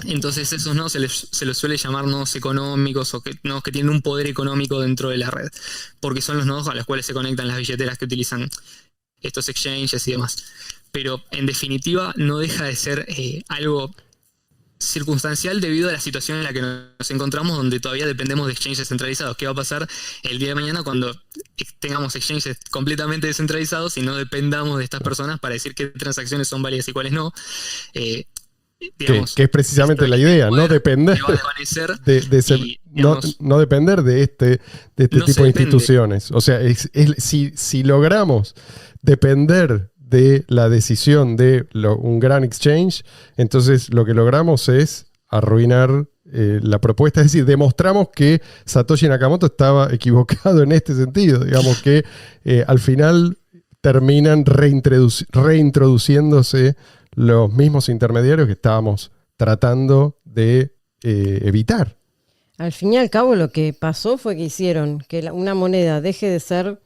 Entonces esos nodos se los suele llamar nodos económicos o nodos que tienen un poder económico dentro de la red, porque son los nodos a los cuales se conectan las billeteras que utilizan estos exchanges y demás. Pero en definitiva no deja de ser algo circunstancial debido a la situación en la que nos encontramos, donde todavía dependemos de exchanges centralizados. ¿Qué va a pasar el día de mañana cuando tengamos exchanges completamente descentralizados y no dependamos de estas personas para decir qué transacciones son válidas y cuáles no? Digamos, que es precisamente la idea, no depender no depender de este tipo de instituciones. O sea, si logramos depender de la decisión de un gran exchange, entonces lo que logramos es arruinar la propuesta. Es decir, demostramos que Satoshi Nakamoto estaba equivocado en este sentido. Digamos que al final terminan reintroduciéndose los mismos intermediarios que estábamos tratando de evitar. Al fin y al cabo lo que pasó fue que hicieron que una moneda deje de ser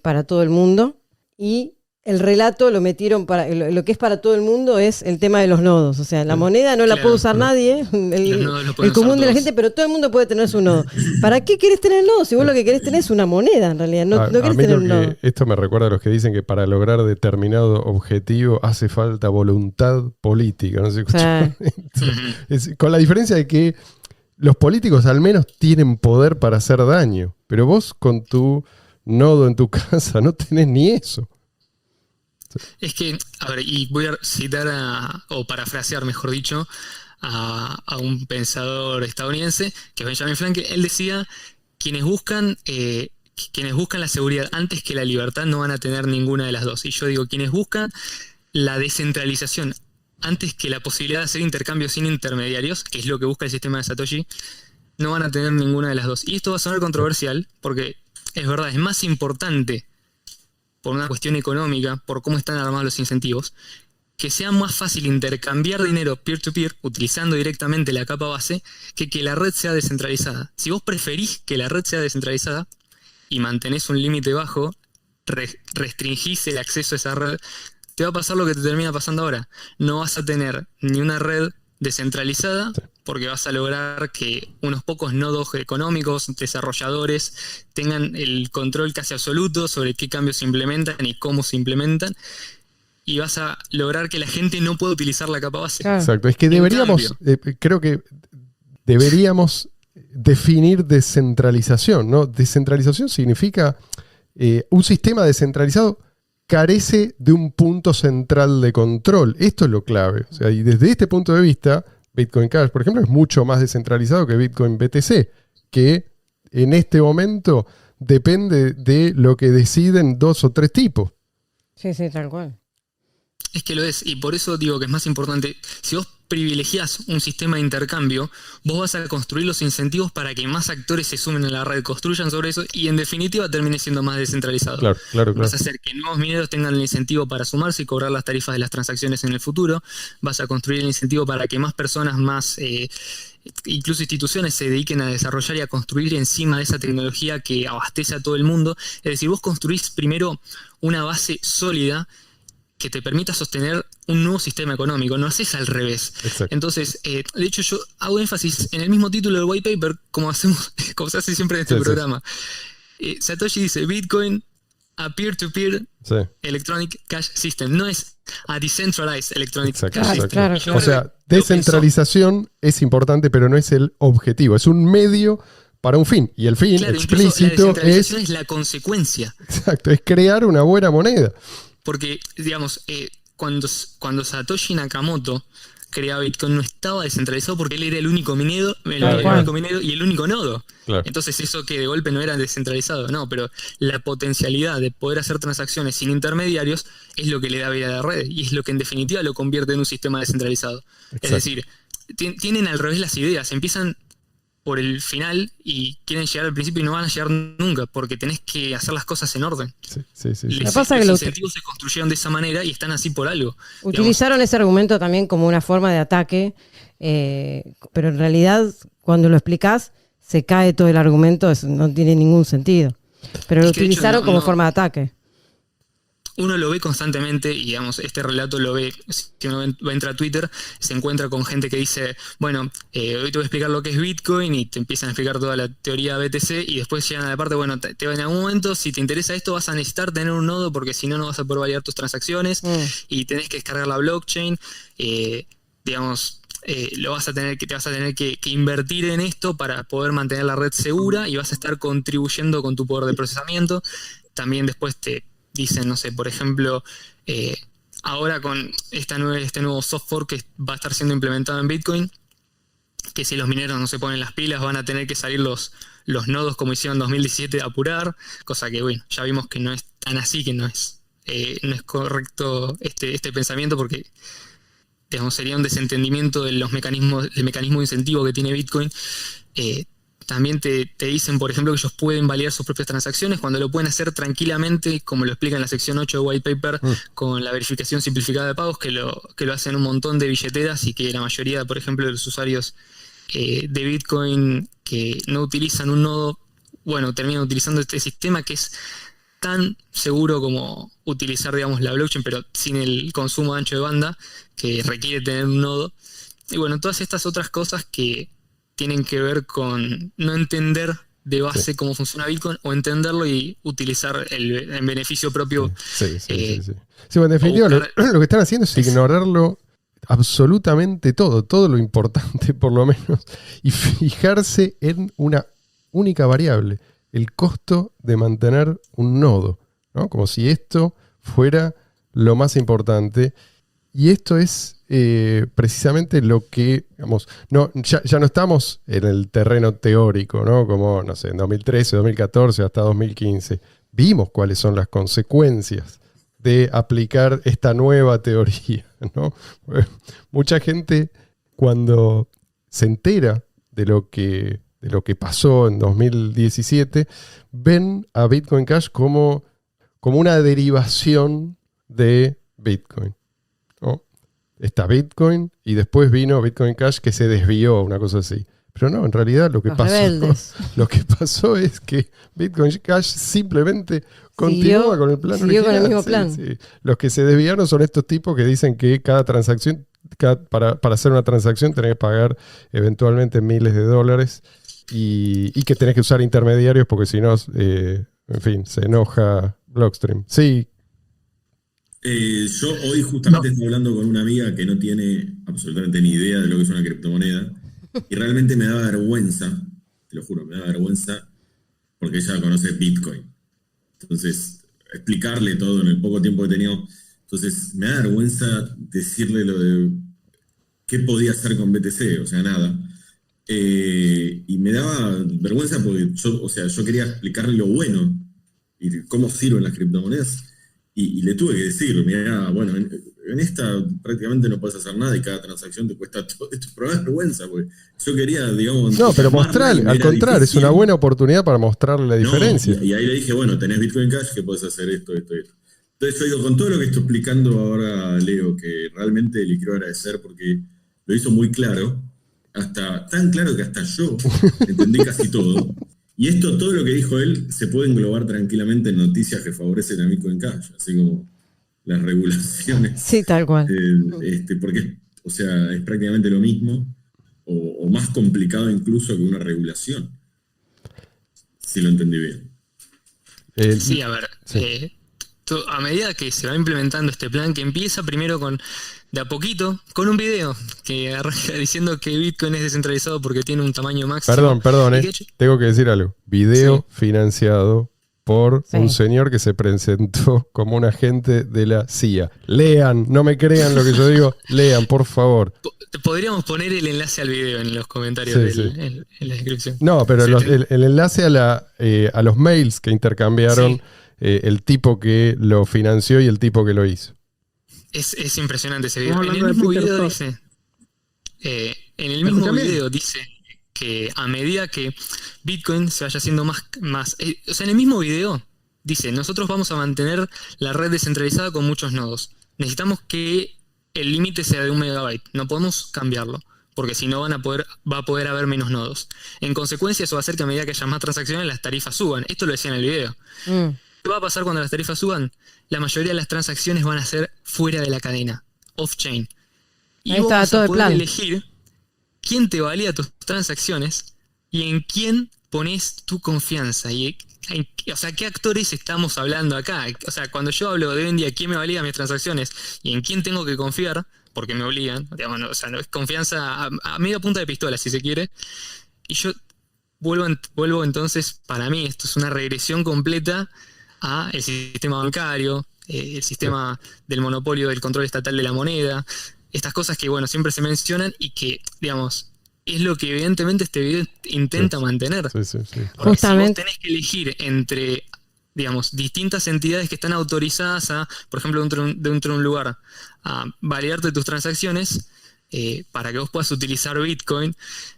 para todo el mundo, y el relato lo metieron para lo que es para todo el mundo es el tema de los nodos. O sea, la moneda no la puede usar nadie, el común de la gente, pero todo el mundo puede tener su nodo. ¿Para qué querés tener nodo? Si vos lo que querés tener es una moneda, en realidad. No querés tener un nodo. Esto me recuerda a los que dicen que para lograr determinado objetivo hace falta voluntad política. No sé, con la diferencia de que los políticos al menos tienen poder para hacer daño, pero vos con tu nodo en tu casa no tenés ni eso. Es que, a ver, y voy a citar o parafrasear, mejor dicho, a un pensador estadounidense, que es Benjamin Franklin. Él decía, quienes buscan la seguridad antes que la libertad no van a tener ninguna de las dos. Y yo digo, quienes buscan la descentralización antes que la posibilidad de hacer intercambios sin intermediarios, que es lo que busca el sistema de Satoshi, no van a tener ninguna de las dos. Y esto va a sonar controversial, porque es verdad, es más importante por una cuestión económica, por cómo están armados los incentivos, que sea más fácil intercambiar dinero peer-to-peer, utilizando directamente la capa base, que la red sea descentralizada. Si vos preferís que la red sea descentralizada y mantenés un límite bajo, restringís el acceso a esa red, te va a pasar lo que te termina pasando ahora. No vas a tener ni una red descentralizada, porque vas a lograr que unos pocos nodos económicos, desarrolladores, tengan el control casi absoluto sobre qué cambios se implementan y cómo se implementan, y vas a lograr que la gente no pueda utilizar la capa base. Exacto, es que deberíamos, creo que deberíamos definir descentralización, ¿no? Descentralización significa un sistema descentralizado carece de un punto central de control. Esto es lo clave. O sea, y desde este punto de vista, Bitcoin Cash, por ejemplo, es mucho más descentralizado que Bitcoin BTC, que en este momento depende de lo que deciden 2 o 3 tipos. Sí, sí, tal cual. Es que lo es, y por eso digo que es más importante, si vos privilegiás un sistema de intercambio, vos vas a construir los incentivos para que más actores se sumen a la red, construyan sobre eso y en definitiva termine siendo más descentralizado. Claro. Vas a hacer que nuevos mineros tengan el incentivo para sumarse y cobrar las tarifas de las transacciones en el futuro, vas a construir el incentivo para que más personas, más incluso instituciones se dediquen a desarrollar y a construir encima de esa tecnología que abastece a todo el mundo. Es decir, vos construís primero una base sólida que te permita sostener un nuevo sistema económico, no haces al revés. Exacto. Entonces, de hecho yo hago énfasis en el mismo título del white paper, como se hace siempre en este programa. Satoshi dice, Bitcoin, a peer-to-peer electronic cash system, no es a decentralized electronic cash system. Claro. O sea, descentralización es importante, pero no es el objetivo, es un medio para un fin, y el fin explícito la descentralización es la consecuencia. Exacto, es crear una buena moneda. Porque, digamos, cuando Satoshi Nakamoto creaba Bitcoin no estaba descentralizado porque él era el único minero, y el único nodo. Claro. Entonces eso que de golpe no era descentralizado, no, pero la potencialidad de poder hacer transacciones sin intermediarios es lo que le da vida a la red y es lo que en definitiva lo convierte en un sistema descentralizado. Exacto. Es decir, tienen al revés las ideas, empiezan por el final y quieren llegar al principio y no van a llegar nunca porque tenés que hacer las cosas en orden. Sí. Los incentivos se construyeron de esa manera y están así por algo. Utilizaron ese argumento también como una forma de ataque, pero en realidad cuando lo explicás se cae todo el argumento, no tiene ningún sentido. Pero lo utilizaron como forma de ataque. Uno lo ve constantemente y digamos, este relato lo ve, si uno entra a Twitter, se encuentra con gente que dice, bueno, hoy te voy a explicar lo que es Bitcoin y te empiezan a explicar toda la teoría BTC y después llegan a la parte, bueno, en algún momento si te interesa esto vas a necesitar tener un nodo porque si no, no vas a poder validar tus transacciones y tenés que descargar la blockchain, digamos, te vas a tener que invertir en esto para poder mantener la red segura y vas a estar contribuyendo con tu poder de procesamiento. También después te dicen, no sé, por ejemplo, ahora con este nuevo software que va a estar siendo implementado en Bitcoin, que si los mineros no se ponen las pilas van a tener que salir los nodos como hicieron en 2017 a apurar, cosa que bueno, ya vimos que no es tan así, que no es correcto este pensamiento porque digamos, sería un desentendimiento de los mecanismo de incentivo que tiene Bitcoin. También te dicen, por ejemplo, que ellos pueden validar sus propias transacciones cuando lo pueden hacer tranquilamente, como lo explica en la sección 8 de White Paper, con la verificación simplificada de pagos, que lo hacen un montón de billeteras y que la mayoría, por ejemplo, de los usuarios de Bitcoin que no utilizan un nodo, bueno, terminan utilizando este sistema que es tan seguro como utilizar, digamos, la blockchain, pero sin el consumo de ancho de banda, que requiere tener un nodo. Y bueno, todas estas otras cosas que tienen que ver con no entender de base cómo funciona Bitcoin o entenderlo y utilizar en beneficio propio. Sí, en definitiva, lo que están haciendo es ignorarlo absolutamente todo lo importante por lo menos, y fijarse en una única variable, el costo de mantener un nodo, ¿no? Como si esto fuera lo más importante. Y esto es precisamente lo que, digamos, ya no estamos en el terreno teórico, ¿no? Como, no sé, en 2013, 2014 hasta 2015. Vimos cuáles son las consecuencias de aplicar esta nueva teoría, ¿no? Mucha gente, cuando se entera de lo que pasó en 2017, ven a Bitcoin Cash como una derivación de Bitcoin, ¿no? Está Bitcoin y después vino Bitcoin Cash que se desvió, una cosa así. Pero no, en realidad lo que pasó es que Bitcoin Cash simplemente continúa con el plan original. Con el mismo plan. Sí. Los que se desviaron son estos tipos que dicen que cada transacción, para hacer una transacción tenés que pagar eventualmente miles de dólares y que tenés que usar intermediarios porque si no, en fin, se enoja Blockstream. Sí. Yo hoy justamente estaba hablando con una amiga que no tiene absolutamente ni idea de lo que es una criptomoneda y realmente me da vergüenza, te lo juro, me da vergüenza porque ella conoce Bitcoin. Entonces, explicarle todo en el poco tiempo que tenía. Entonces, me da vergüenza decirle lo de qué podía hacer con BTC, o sea, nada. Y me daba vergüenza porque yo quería explicarle lo bueno y cómo sirven las criptomonedas. Y le tuve que decir, mira, bueno, en esta prácticamente no puedes hacer nada y cada transacción te cuesta todo. Esto es probar vergüenza, porque yo quería, digamos... No, pero mostrarle, al contrario, es una buena oportunidad para mostrarle la diferencia. Y ahí le dije, bueno, tenés Bitcoin Cash que puedes hacer esto. Entonces yo digo, con todo lo que estoy explicando ahora, Leo, que realmente le quiero agradecer porque lo hizo muy claro, tan claro que hasta yo entendí casi todo. Y todo lo que dijo él, se puede englobar tranquilamente en noticias que favorecen a Bitcoin Cash, así como las regulaciones. Sí, tal cual. Porque, o sea, es prácticamente lo mismo, o más complicado incluso que una regulación. Si lo entendí bien. Sí, a ver, sí. A medida que se va implementando este plan, que empieza primero de a poquito, con un video que arranca diciendo que Bitcoin es descentralizado porque tiene un tamaño máximo. Perdón, tengo que decir algo. Video financiado por un señor que se presentó como un agente de la CIA. Lean, no me crean lo que yo digo, lean, por favor. Podríamos poner el enlace al video en los comentarios en la descripción. No, pero el enlace a los mails que intercambiaron el tipo que lo financió y el tipo que lo hizo. Es impresionante ese video. En el mismo video dice... en el mismo video dice que a medida que Bitcoin se vaya haciendo más... o sea, en el mismo video dice, nosotros vamos a mantener la red descentralizada con muchos nodos. Necesitamos que el límite sea de 1 megabyte. No podemos cambiarlo, porque si no va a poder haber menos nodos. En consecuencia, eso va a hacer que a medida que haya más transacciones, las tarifas suban. Esto lo decía en el video. ¿Qué va a pasar cuando las tarifas suban? La mayoría de las transacciones van a ser fuera de la cadena, off-chain. Y ahí está todo el plan. Elegir quién te valida tus transacciones y en quién pones tu confianza. O sea, ¿qué actores estamos hablando acá? O sea, cuando yo hablo de hoy en día quién me valida mis transacciones y en quién tengo que confiar, porque me obligan, digamos, o sea, no es confianza a media punta de pistola, si se quiere. Y yo vuelvo entonces, para mí, esto es una regresión completa a el sistema bancario, el sistema del monopolio del control estatal de la moneda, estas cosas que, bueno, siempre se mencionan y que, digamos, es lo que evidentemente este video intenta mantener. Sí. Justamente. Si vos tenés que elegir entre, digamos, distintas entidades que están autorizadas a, por ejemplo, dentro de un lugar, a validarte tus transacciones para que vos puedas utilizar Bitcoin.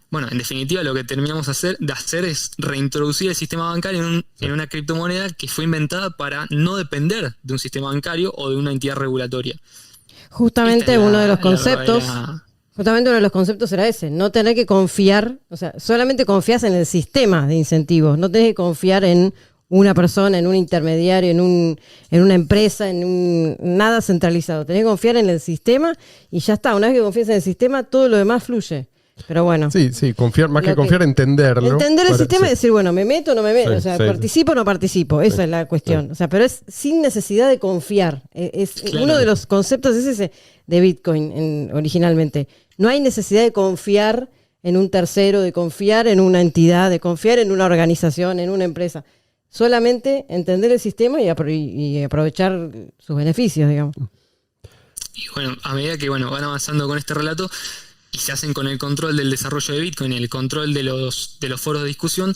Bueno, en definitiva lo que terminamos de hacer es reintroducir el sistema bancario en una criptomoneda que fue inventada para no depender de un sistema bancario o de una entidad regulatoria. Justamente uno de los conceptos era ese, no tener que confiar, o sea, solamente confías en el sistema de incentivos, no tenés que confiar en una persona, en un intermediario, en una empresa, nada centralizado. Tenés que confiar en el sistema y ya está. Una vez que confías en el sistema, todo lo demás fluye. Pero bueno. Sí, confiar, más que confiar, entenderlo. Entender el sistema y decir, bueno, me meto o no me meto. Sí, o sea, participo o no participo. Esa es la cuestión. O sea, pero es sin necesidad de confiar. Claro. Uno de los conceptos es ese de Bitcoin originalmente. No hay necesidad de confiar en un tercero, de confiar en una entidad, de confiar en una organización, en una empresa. Solamente entender el sistema y aprovechar sus beneficios, digamos. Y bueno, a medida que van avanzando con este relato y se hacen con el control del desarrollo de Bitcoin y el control de los foros de discusión,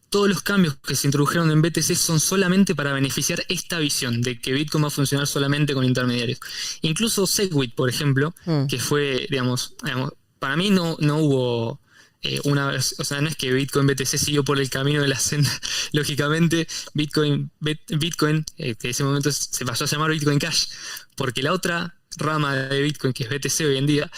todos los cambios que se introdujeron en BTC son solamente para beneficiar esta visión de que Bitcoin va a funcionar solamente con intermediarios. Incluso Segwit, por ejemplo, que fue, digamos, para mí no hubo... o sea, no es que Bitcoin BTC siguió por el camino de la senda. Lógicamente, Bitcoin que en ese momento se pasó a llamar Bitcoin Cash, porque la otra rama de Bitcoin, que es BTC hoy en día,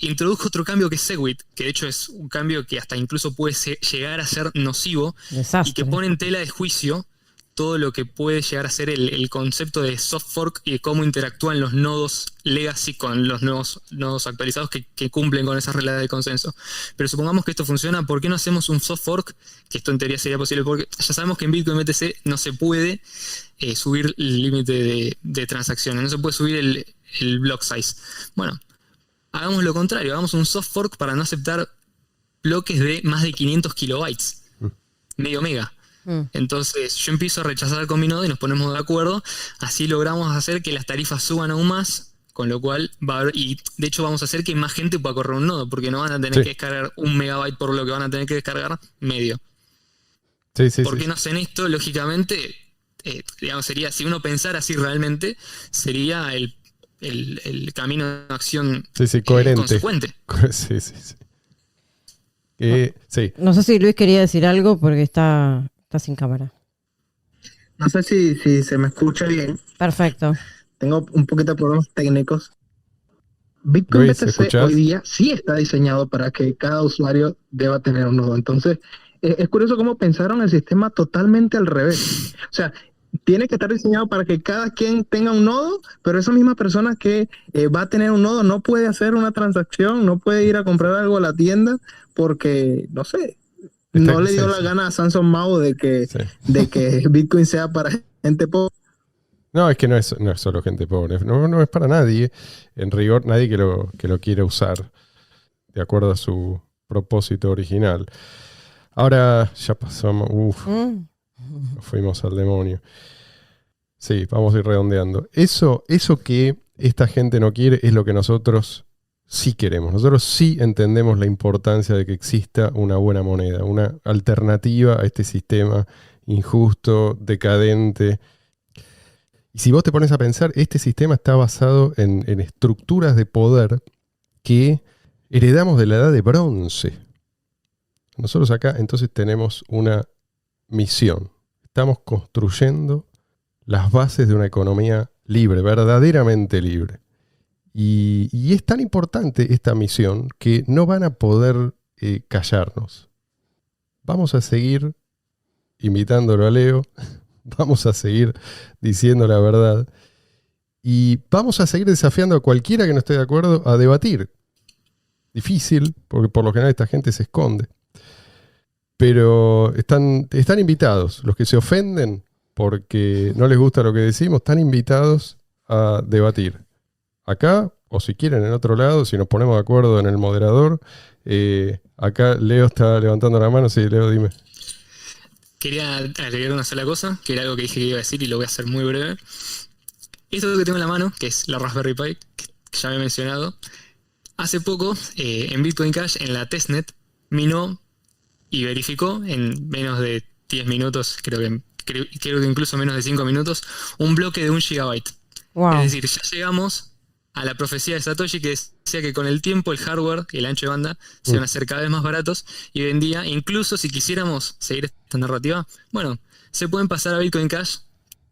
introdujo otro cambio que es Segwit, que de hecho es un cambio que hasta incluso puede llegar a ser nocivo. Desastre. Y que pone en tela de juicio todo lo que puede llegar a ser el concepto de soft fork y de cómo interactúan los nodos legacy con los nuevos nodos actualizados que cumplen con esas reglas de consenso. Pero supongamos que esto funciona, ¿por qué no hacemos un soft fork? Que esto en teoría sería posible, porque ya sabemos que en Bitcoin BTC no se puede subir el límite de transacciones, no se puede subir el block size. Bueno, hagamos lo contrario, hagamos un soft fork para no aceptar bloques de más de 500 kilobytes, medio mega. Entonces yo empiezo a rechazar con mi nodo y nos ponemos de acuerdo. Así logramos hacer que las tarifas suban aún más, con lo cual va a haber, y de hecho vamos a hacer que más gente pueda correr un nodo, porque no van a tener que descargar 1 megabyte por lo que van a tener que descargar medio. ¿Por qué no hacen esto? Lógicamente, digamos, sería, si uno pensara así realmente, sería el camino de acción coherente. Consecuente. Sí. No sé si Luis quería decir algo porque está sin cámara. No sé si se me escucha bien. Perfecto. Tengo un poquito de problemas técnicos. Bitcoin Luis, BTC ¿escuchás? hoy día sí está diseñado para que cada usuario deba tener un nodo. Entonces, es curioso cómo pensaron el sistema totalmente al revés. O sea, tiene que estar diseñado para que cada quien tenga un nodo, pero esa misma persona que va a tener un nodo no puede hacer una transacción, no puede ir a comprar algo a la tienda porque, no sé, no le dio la gana a Samson Mao de que Bitcoin sea para gente pobre. No, es que no es solo gente pobre. No es para nadie. En rigor, nadie que lo quiera usar de acuerdo a su propósito original. Ahora ya pasamos. Nos fuimos al demonio. Sí, vamos a ir redondeando. Eso que esta gente no quiere es lo que nosotros sí queremos. Nosotros sí entendemos la importancia de que exista una buena moneda, una alternativa a este sistema injusto, decadente. Y si vos te pones a pensar, este sistema está basado en estructuras de poder que heredamos de la edad de bronce. Nosotros acá entonces tenemos una misión. Estamos construyendo las bases de una economía libre, verdaderamente libre. Y es tan importante esta misión que no van a poder callarnos. Vamos a seguir invitándolo a Leo, vamos a seguir diciendo la verdad y vamos a seguir desafiando a cualquiera que no esté de acuerdo a debatir. Difícil, porque por lo general esta gente se esconde. Pero están invitados. Los que se ofenden porque no les gusta lo que decimos, están invitados a debatir. Acá, o si quieren en otro lado, si nos ponemos de acuerdo en el moderador. Acá Leo está levantando la mano. Sí, Leo, dime. Quería agregar una sola cosa, que era algo que dije que iba a decir y lo voy a hacer muy breve. Esto que tengo en la mano, que es la Raspberry Pi, que ya me he mencionado, hace poco en Bitcoin Cash, en la testnet, minó y verificó en menos de 10 minutos, creo que incluso menos de 5 minutos, un bloque de 1 gigabyte. Wow. Es decir, ya llegamos a la profecía de Satoshi que decía que con el tiempo el hardware y el ancho de banda se van a hacer cada vez más baratos y hoy en día, incluso si quisiéramos seguir esta narrativa, bueno, se pueden pasar a Bitcoin Cash,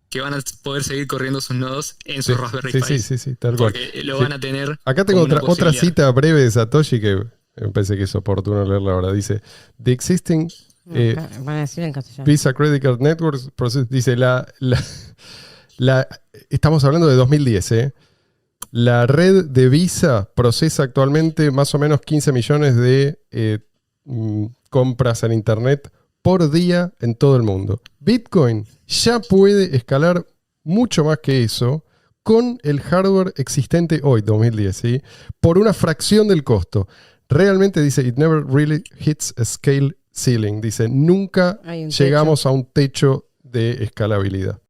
que van a poder seguir corriendo sus nodos en sus Raspberry Pi. Sí, tal cual. Porque lo van a tener. Acá tengo otra cita breve de Satoshi que me parece que es oportuno leerla ahora. Dice, the existing van a decir en castellano. Visa Credit Card Networks process, dice, estamos hablando de 2010, La red de Visa procesa actualmente más o menos 15 millones de compras en Internet por día en todo el mundo. Bitcoin ya puede escalar mucho más que eso con el hardware existente hoy, 2010, ¿sí? Por una fracción del costo. Realmente dice, it never really hits a scale ceiling. Dice, nunca llegamos a un techo de escalabilidad.